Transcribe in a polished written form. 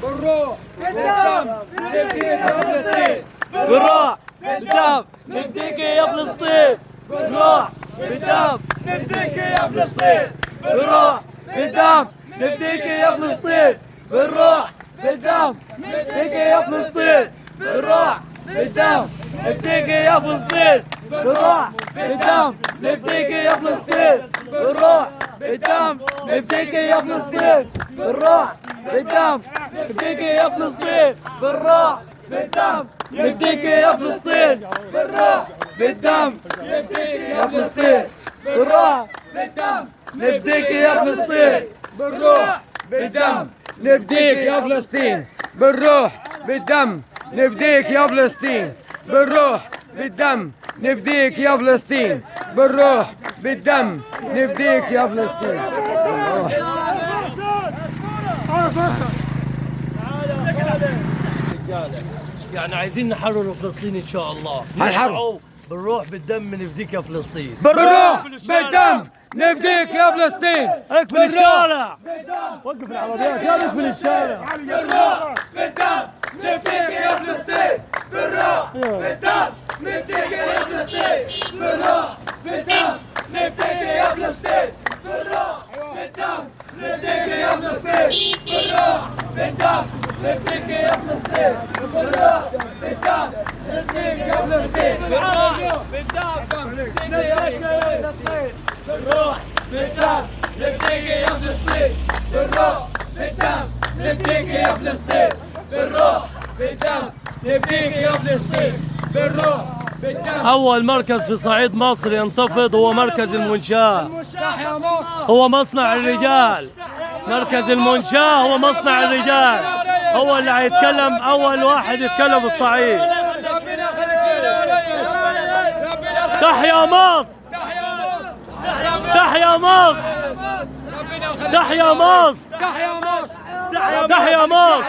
بالروح بالدم نفديك يا فلسطين. بالروح بالدم نفديك يا فلسطين. بالروح بالدم نفديك يا فلسطين. بالروح بالدم نفديك يا فلسطين. بالروح بالدم نفديك يا فلسطين. بالروح بالدم نفديك يا فلسطين. بالروح بالدم نفديك يا فلسطين. بالروح بالدم نفديك يا فلسطين. بالروح بالدم نفديك يا فلسطين. بالروح بالدم نفديك يا فلسطين. بالروح بالدم نفديك يا فلسطين. بالروح بالدم نفديك يا فلسطين. بالروح بالدم نفديك يا فلسطين. بالروح بالدم نفديك يا فلسطين. بالروح بالدم نفديك يا فلسطين. بالروح بالدم نفديك يا فلسطين. يعني عايزين نحرر فلسطين ان شاء الله. هنحرر. بالروح بالدم نفديك يا فلسطين. بالروح بالدم نفديك يا فلسطين. اقفل الشارع. وقف العربيات يا اقفل الشارع. بالروح بالدم نفديك يا فلسطين. بالروح بالدم نفديك يا فلسطين. بالروح بالدم نفديك يا فلسطين. بالروح بالدم نفديك يا فلسطين. بالروح بالدم نفديك يا فلسطين. بالروح بالدم نفديك يا فلسطين. بالروح بالدم نفديك يا فلسطين. بالروح بالدم نفديك يا فلسطين. بالروح بالدم نفديك يا فلسطين. بالروح بالدم نفديك يا فلسطين. بالروح بالدم. اول مركز في صعيد مصر ينتفض هو مركز المنشاة. هو مصنع الرجال. مركز المنشاة هو مصنع الرجال. هو اللي هيتكلم اول واحد يتكلم في الصعيد. تحيا مصر. تحيا مصر. تحيا مصر. تحيا مصر. تحيا مصر. تحيا مصر.